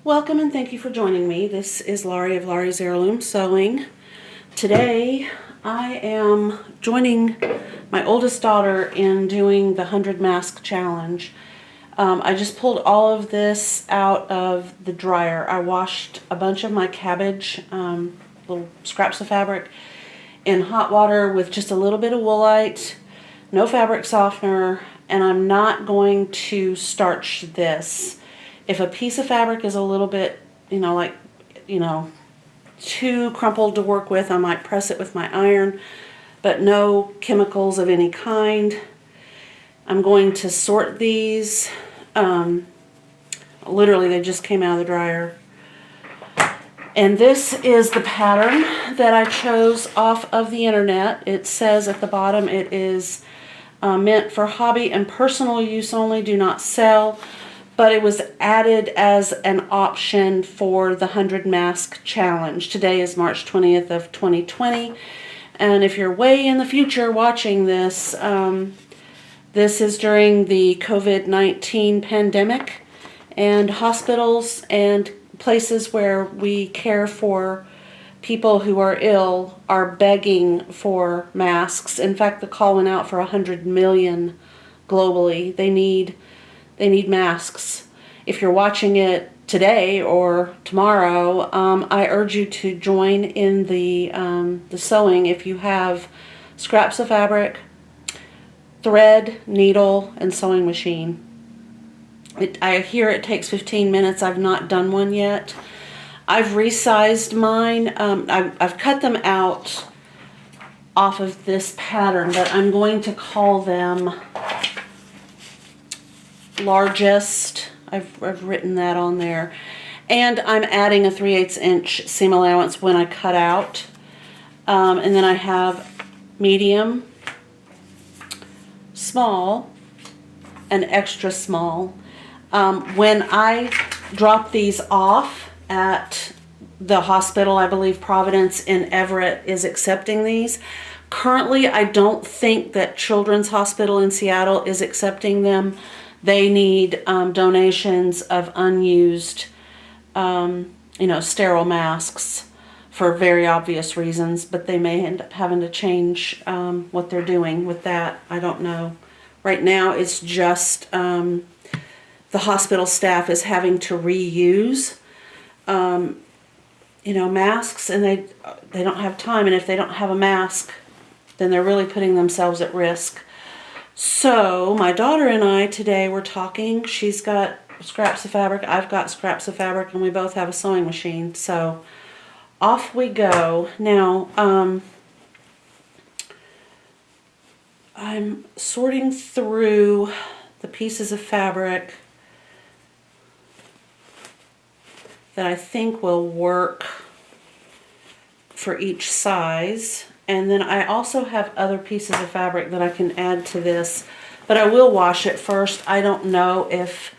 Welcome and thank you for joining me. This is Laurie of Laurie's Heirloom Sewing. Today I am joining my oldest daughter in doing the 100 mask challenge. I just pulled all of this out of the dryer. I washed a bunch of my cabbage, little scraps of fabric, in hot water with just a little bit of woolite, no fabric softener, and I'm not going to starch this. If a piece of fabric is a little bit, too crumpled to work with, I might press it with my iron, but no chemicals of any kind. I'm going to sort these. Literally, they just came out of the dryer. And this is the pattern that I chose off of the internet. It says at the bottom it is meant for hobby and personal use only, do not sell. But it was added as an option for the 100 mask challenge. Today is March 20th of 2020. And if you're way in the future watching this, this is during the COVID-19 pandemic, and hospitals and places where we care for people who are ill are begging for masks. In fact, the call went out for 100 million globally. They need masks. If you're watching it today or tomorrow, I urge you to join in the sewing if you have scraps of fabric, thread, needle, and sewing machine. I hear it takes 15 minutes. I've not done one yet. I've resized mine. I've cut them out off of this pattern, but I'm going to call them largest. I've written that on there. And I'm adding a 3/8 inch seam allowance when I cut out. And then I have medium, small, and extra small. When I drop these off at the hospital, I believe Providence in Everett is accepting these. Currently, I don't think that Children's Hospital in Seattle is accepting them. They need donations of unused, sterile masks for very obvious reasons, but they may end up having to change what they're doing with that. I don't know. Right now, it's just the hospital staff is having to reuse, masks, and they don't have time. And if they don't have a mask, then they're really putting themselves at risk. So my daughter and I today were talking. She's got scraps of fabric, I've got scraps of fabric, and we both have a sewing machine. So off we go. Now, I'm sorting through the pieces of fabric that I think will work for each size. And then I also have other pieces of fabric that I can add to this, but I will wash it first. I don't know if,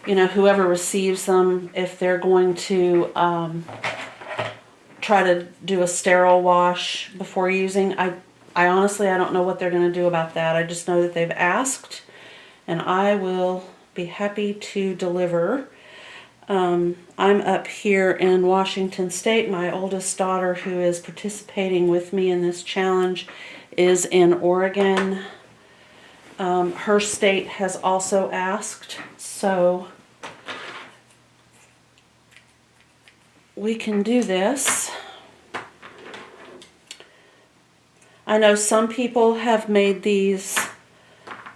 whoever receives them, if they're going to try to do a sterile wash before using. I honestly, I don't know what they're going to do about that. I just know that they've asked, and I will be happy to deliver. I'm up here in Washington State. My oldest daughter, who is participating with me in this challenge, is in Oregon. Her state has also asked, so we can do this. I know some people have made these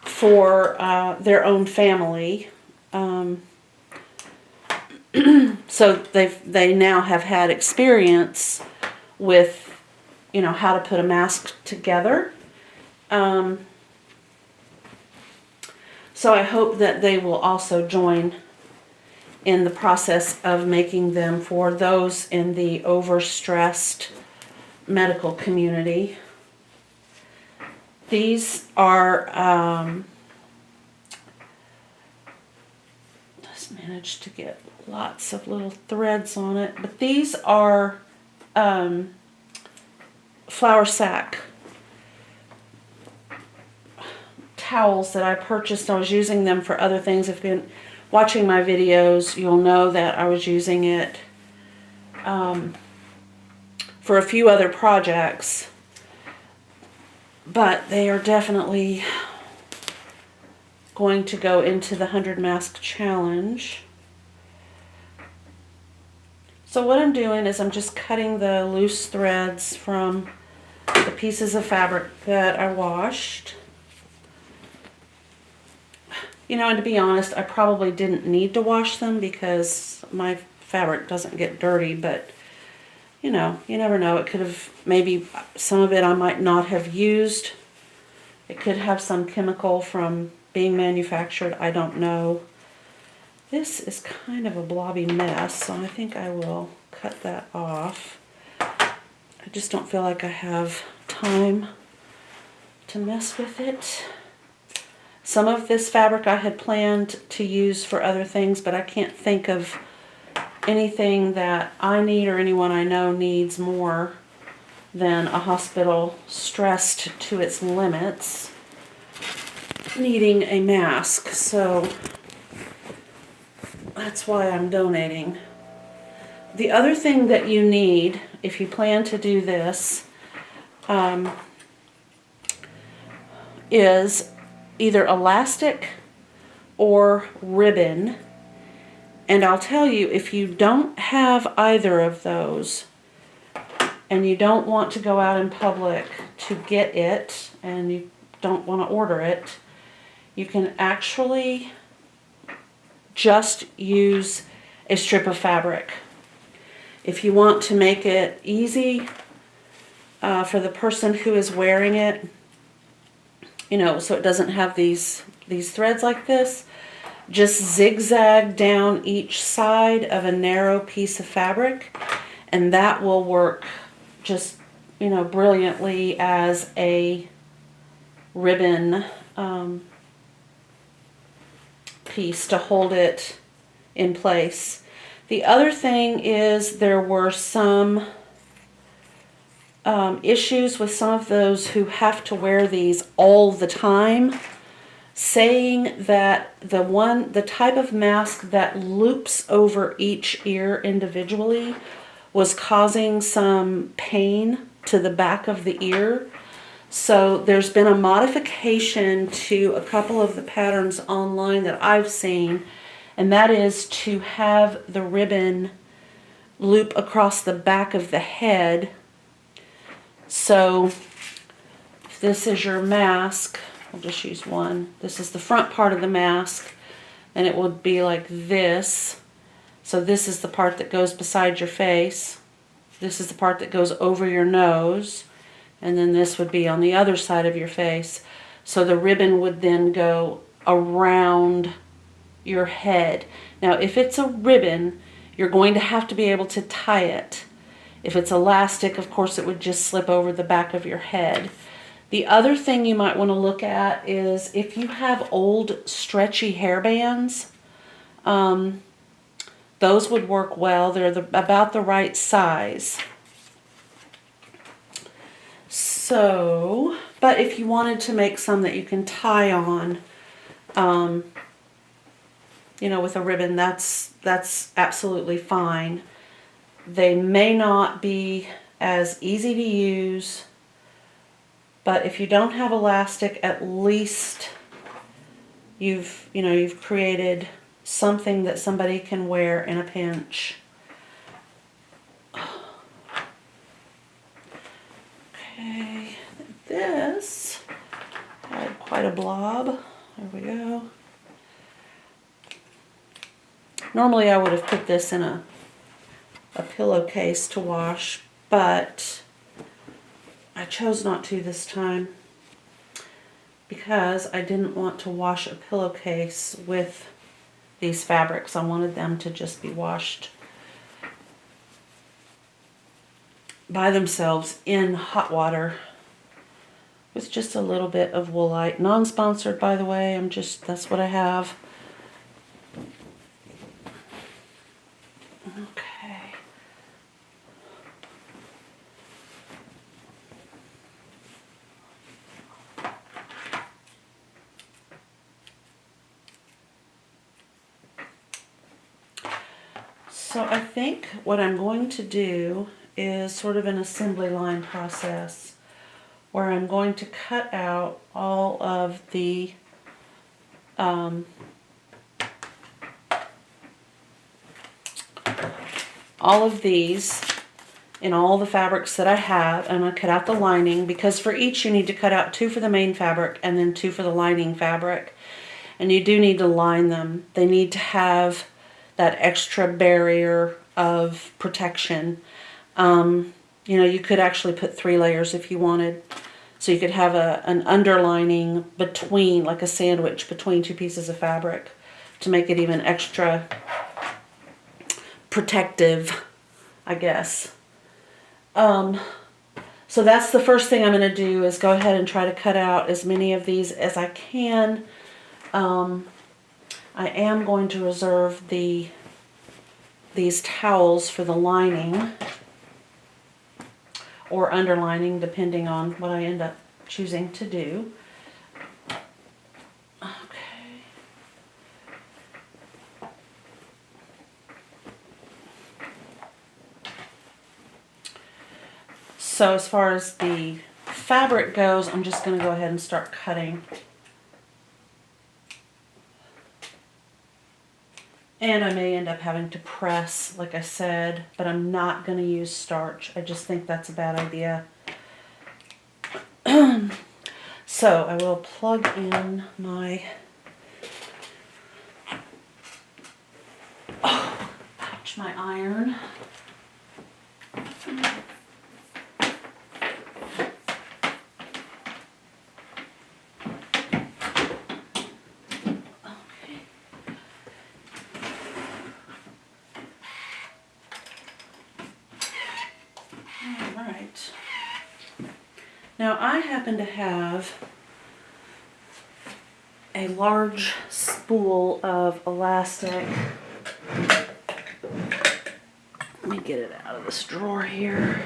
for their own family. So they now have had experience with, how to put a mask together. So I hope that they will also join in the process of making them for those in the overstressed medical community. These are, just managed to get lots of little threads on it, but these are flour sack towels that I purchased. I was using them for other things. If watching my videos, you'll know that I was using it for a few other projects, but they are definitely going to go into the 100 mask challenge. So what I'm doing is I'm just cutting the loose threads from the pieces of fabric that I washed. You know, and to be honest, I probably didn't need to wash them because my fabric doesn't get dirty, but you know, you never know. It could have, maybe some of it I might not have used. It could have some chemical from being manufactured. I don't know. This is kind of a blobby mess, so I think I will cut that off. I just don't feel like I have time to mess with it. Some of this fabric I had planned to use for other things, but I can't think of anything that I need or anyone I know needs more than a hospital stressed to its limits needing a mask. So that's why I'm donating. The other thing that you need, if you plan to do this, is either elastic or ribbon. And I'll tell you, if you don't have either of those, and you don't want to go out in public to get it, and you don't want to order it, you can actually just use a strip of fabric. If you want to make it easy for the person who is wearing it, you know, so it doesn't have these threads like this, just zigzag down each side of a narrow piece of fabric, and that will work just, you know, brilliantly as a ribbon piece to hold it in place. The other thing is there were some issues with some of those who have to wear these all the time, saying that the type of mask that loops over each ear individually was causing some pain to the back of the ear. So there's been a modification to a couple of the patterns online that I've seen, and that is to have the ribbon loop across the back of the head. So if this is your mask, I'll just use one. This is the front part of the mask, and it would be like this. So this is the part that goes beside your face. This is the part that goes over your nose. And then this would be on the other side of your face. So the ribbon would then go around your head. Now, if it's a ribbon, you're going to have to be able to tie it. If it's elastic, of course, it would just slip over the back of your head. The other thing you might want to look at is if you have old stretchy hairbands, those would work well. They're about the right size. So, but if you wanted to make some that you can tie on, you know, with a ribbon, that's absolutely fine. They may not be as easy to use, but if you don't have elastic, at least you've created something that somebody can wear in a pinch. Okay, this had quite a blob. There we go. Normally I would have put this in a pillowcase to wash, but I chose not to this time because I didn't want to wash a pillowcase with these fabrics. I wanted them to just be washed by themselves in hot water with just a little bit of woolite. Non-sponsored, by the way. That's what I have. Okay. So I think what I'm going to do is sort of an assembly line process where I'm going to cut out all of the these in all the fabrics that I have. I'm going to cut out the lining, because for each you need to cut out 2 for the main fabric and then 2 for the lining fabric. And you do need to line them. They need to have that extra barrier of protection. You know, you could actually put 3 layers if you wanted. So you could have an underlining between, like a sandwich between 2 pieces of fabric to make it even extra protective, I guess. So that's the first thing I'm going to do, is go ahead and try to cut out as many of these as I can. I am going to reserve these towels for the lining or underlining, depending on what I end up choosing to do. Okay. So as far as the fabric goes, I'm just going to go ahead and start cutting. And I may end up having to press, like I said, but I'm not going to use starch. I just think that's a bad idea. So I will plug in my... Oh, ouch, my iron. Alright. Now I happen to have a large spool of elastic. Let me get it out of this drawer here.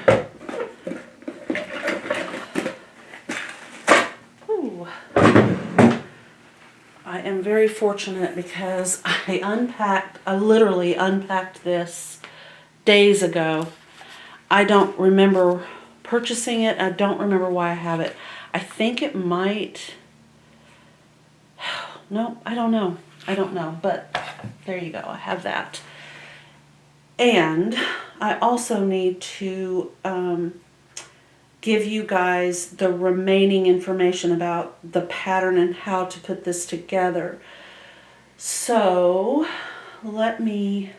Ooh. I am very fortunate because I literally unpacked this days ago. I don't remember purchasing it. I don't remember why I have it. I think it might... No, I don't know. I don't know, but there you go. I have that. And I also need to give you guys the remaining information about the pattern and how to put this together. So let me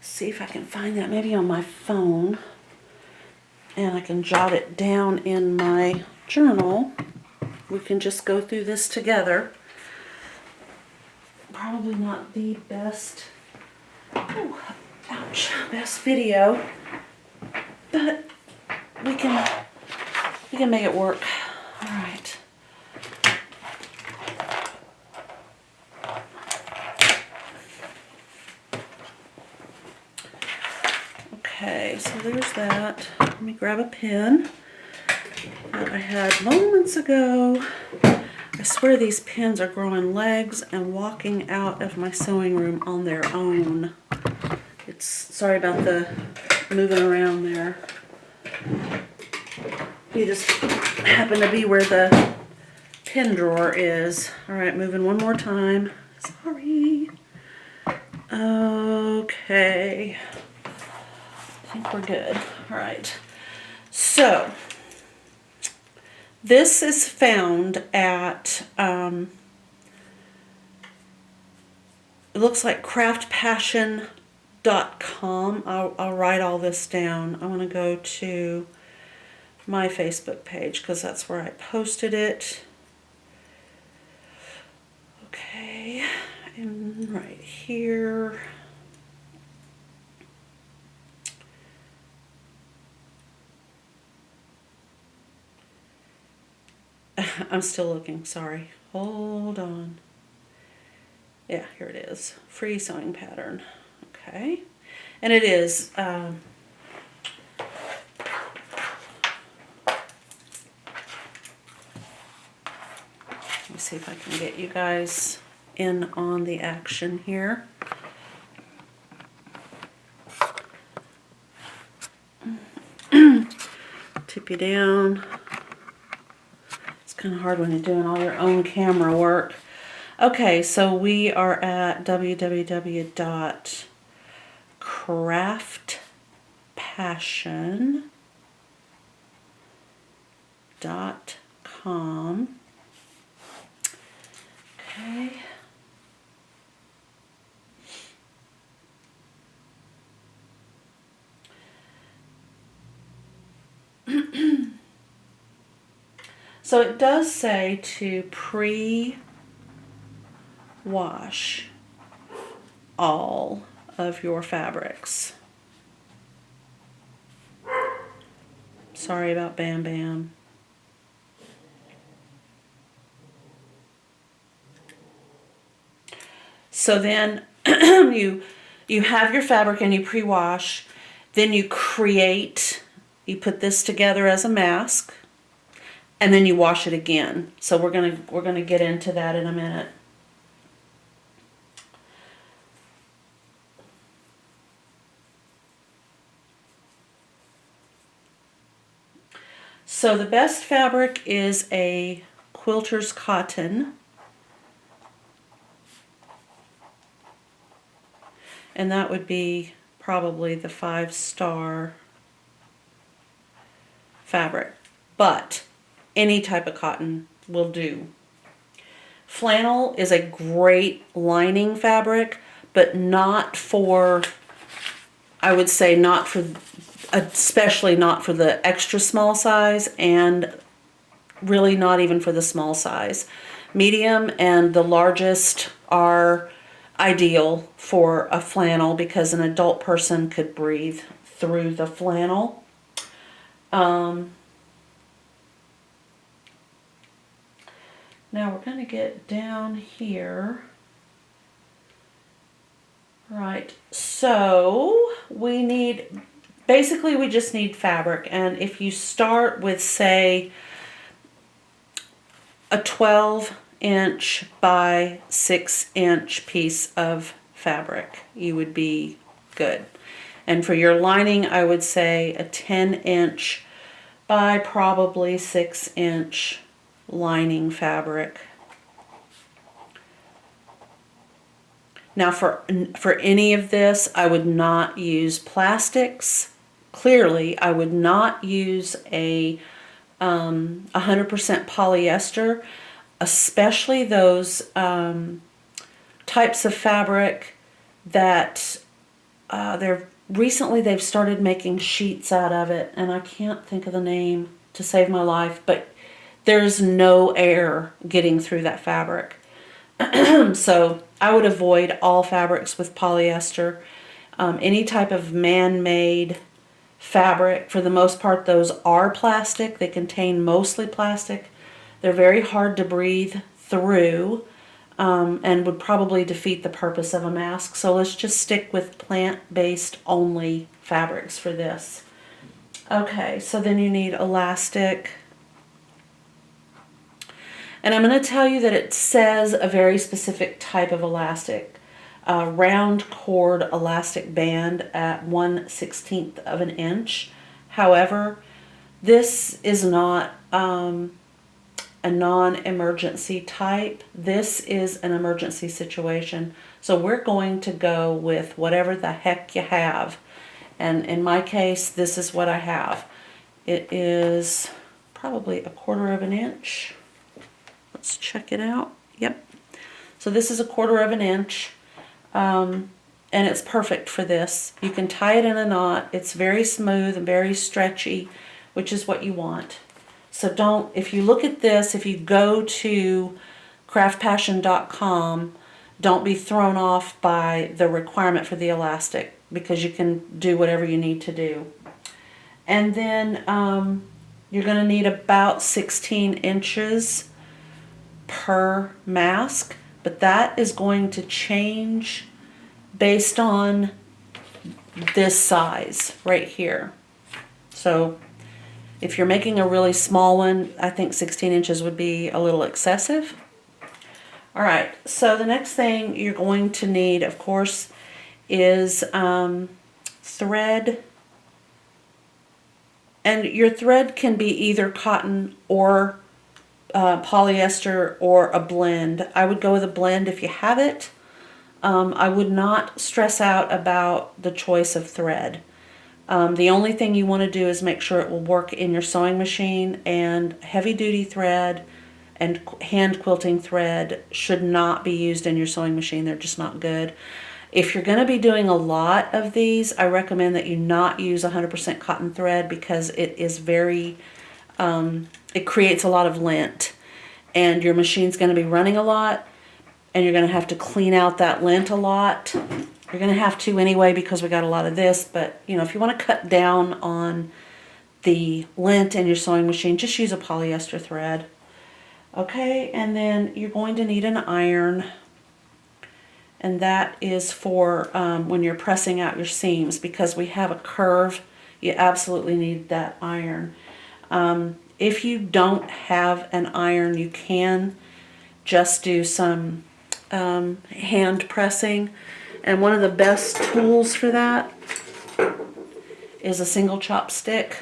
see if I can find that maybe on my phone, and I can jot it down in my journal. We can just go through this together. Probably not the best, best video, but we can make it work. All right. Okay, so there's that. Let me grab a pen that I had moments ago. I swear these pins are growing legs and walking out of my sewing room on their own. Sorry about the moving around there. You just happen to be where the pin drawer is. All right, moving one more time. Sorry. Okay. I think we're good. All right. So this is found at, it looks like craftpassion.com. I'll write all this down. I want to go to my Facebook page because that's where I posted it. Okay, and right here. I'm still looking, sorry. Hold on. Yeah, here it is. Free sewing pattern. Okay. And it is let me see if I can get you guys in on the action here. keep you down. It's kind of hard when you're doing all your own camera work. Okay, so we are at www.craftpassion.com. Okay. So it does say to pre-wash all of your fabrics. Sorry about Bam Bam. So then you have your fabric and you pre-wash, then you put this together as a mask, and then you wash it again. So we're gonna get into that in a minute. So the best fabric is a quilter's cotton. And that would be probably the 5-star fabric. But any type of cotton will do. Flannel is a great lining fabric, but not for, I would say not for, especially not for the extra small size, and really not even for the small size. Medium and the largest are ideal for a flannel because an adult person could breathe through the flannel. Now we're going to get down here. Right, so basically we just need fabric, and if you start with, say, a 12-inch by 6-inch piece of fabric, you would be good. And for your lining, I would say a 10-inch by probably 6-inch lining fabric. Now for any of this, I would not use plastics. Clearly, I would not use a 100% polyester, especially those types of fabric that recently they've started making sheets out of it, and I can't think of the name to save my life, but there's no air getting through that fabric. So I would avoid all fabrics with polyester. Any type of man-made fabric, for the most part, those are plastic. They contain mostly plastic. They're very hard to breathe through, and would probably defeat the purpose of a mask. So let's just stick with plant-based only fabrics for this. Okay, so then you need elastic. And I'm going to tell you that it says a very specific type of elastic. Round cord elastic band at 1/16 of an inch. However, this is not a non-emergency type. This is an emergency situation. So we're going to go with whatever the heck you have. And in my case, this is what I have. It is probably 1/4 of an inch. Let's check it out. Yep. So this is 1/4 of an inch. And it's perfect for this. You can tie it in a knot. It's very smooth and very stretchy, which is what you want. So if you look at this, if you go to craftpassion.com, don't be thrown off by the requirement for the elastic, because you can do whatever you need to do. And then you're going to need about 16 inches per mask, but that is going to change based on this size right here. So if you're making a really small one, I think 16 inches would be a little excessive. All right, so the next thing you're going to need, of course, is thread And your thread can be either cotton or polyester or a blend. I would go with a blend if you have it. I would not stress out about the choice of thread. The only thing you want to do is make sure it will work in your sewing machine, and heavy duty thread and hand quilting thread should not be used in your sewing machine. They're just not good. If you're going to be doing a lot of these, I recommend that you not use 100% cotton thread, because it is very, it creates a lot of lint, and your machine's going to be running a lot, and you're going to have to clean out that lint a lot. You're going to have to anyway, because we got a lot of this, but you know, if you want to cut down on the lint in your sewing machine, just use a polyester thread. Okay, and then you're going to need an iron, and that is for when you're pressing out your seams, because we have a curve. You absolutely need that iron. If you don't have an iron, you can just do some hand pressing, and one of the best tools for that is a single chopstick.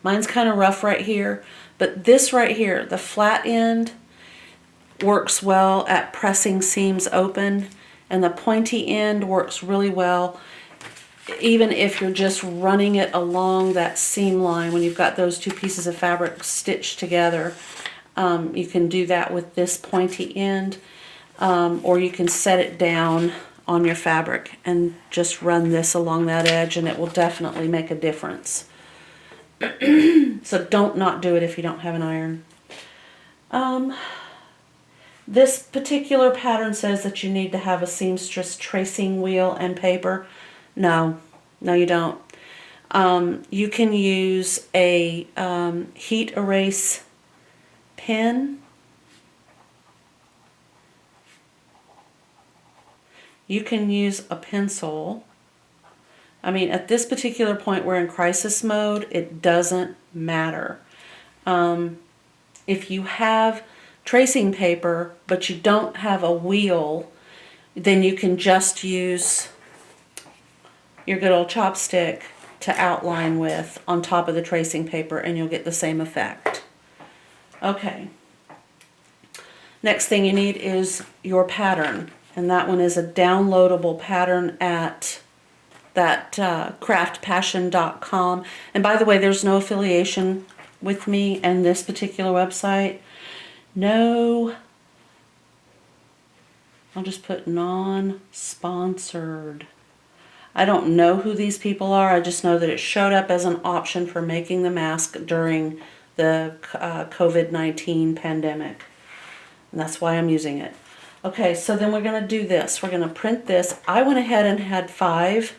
Mine's kind of rough right here, but this right here, the flat end, works well at pressing seams open, and the pointy end works really well even if you're just running it along that seam line. When you've got those two pieces of fabric stitched together, you can do that with this pointy end, or you can set it down on your fabric and just run this along that edge, and it will definitely make a difference. So don't not do it if you don't have an iron. This particular pattern says that you need to have a seamstress tracing wheel and paper. No, you don't. You can use a heat erase pen. You can use a pencil. I mean, at this particular point, we're in crisis mode. It doesn't matter. If you have tracing paper, but you don't have a wheel, then you can just use your good old chopstick to outline with on top of the tracing paper, and you'll get the same effect. Okay. Next thing you need is your pattern, and that one is a downloadable pattern at that craftpassion.com. And by the way, there's no affiliation with me and this particular website. No, I'll just put non-sponsored. I don't know who these people are. I just know that it showed up as an option for making the mask during the COVID-19 pandemic. And that's why I'm using it. Okay, so then we're going to do this. We're going to print this. I went ahead and had 5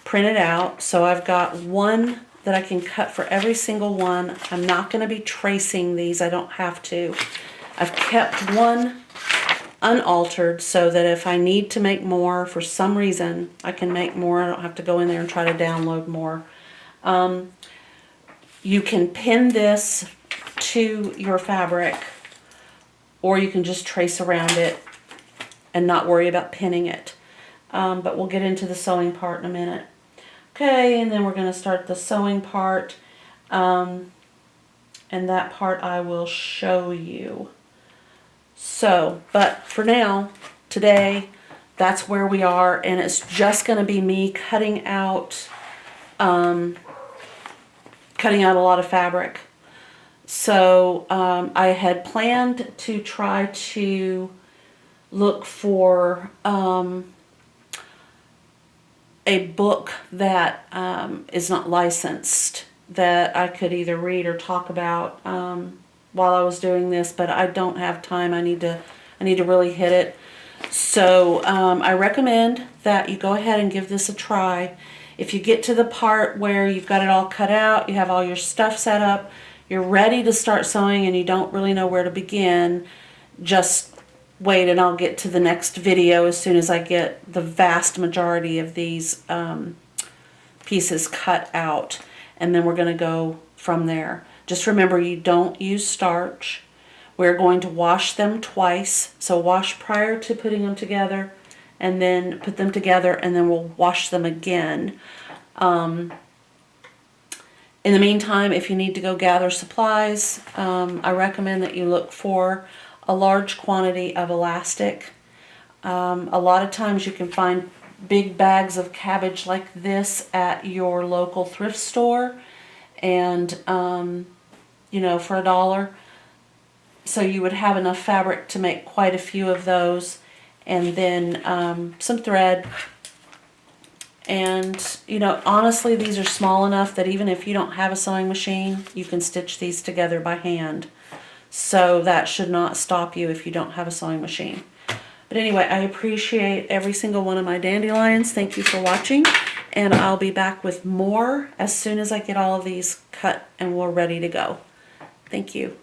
printed out. So I've got one that I can cut for every single one. I'm not going to be tracing these. I don't have to. I've kept one unaltered so that if I need to make more for some reason, I can make more. I don't have to go in there and try to download more. You can pin this to your fabric, or you can just trace around it and not worry about pinning it. But we'll get into the sewing part in a minute. Okay, and then we're going to start the sewing part, and that part I will show you. So, but for now, today, that's where we are, and it's just going to be me cutting out a lot of fabric. So I had planned to try to look for a book that is not licensed, that I could either read or talk about while I was doing this, but I don't have time. I need to really hit it. So I recommend that you go ahead and give this a try. If you get to the part where you've got it all cut out, you have all your stuff set up, you're ready to start sewing and you don't really know where to begin, just wait and I'll get to the next video as soon as I get the vast majority of these pieces cut out, and then we're going to go from there. Just remember, you don't use starch. We're going to wash them twice, so wash prior to putting them together, and then put them together, and then we'll wash them again. In the meantime, if you need to go gather supplies, I recommend that you look for a large quantity of elastic. A lot of times you can find big bags of cabbage like this at your local thrift store, and you know, for $1. So you would have enough fabric to make quite a few of those, and then some thread. And, you know, honestly, these are small enough that even if you don't have a sewing machine, you can stitch these together by hand. So that should not stop you if you don't have a sewing machine. But anyway, I appreciate every single one of my dandelions. Thank you for watching. And I'll be back with more as soon as I get all of these cut and we're ready to go. Thank you.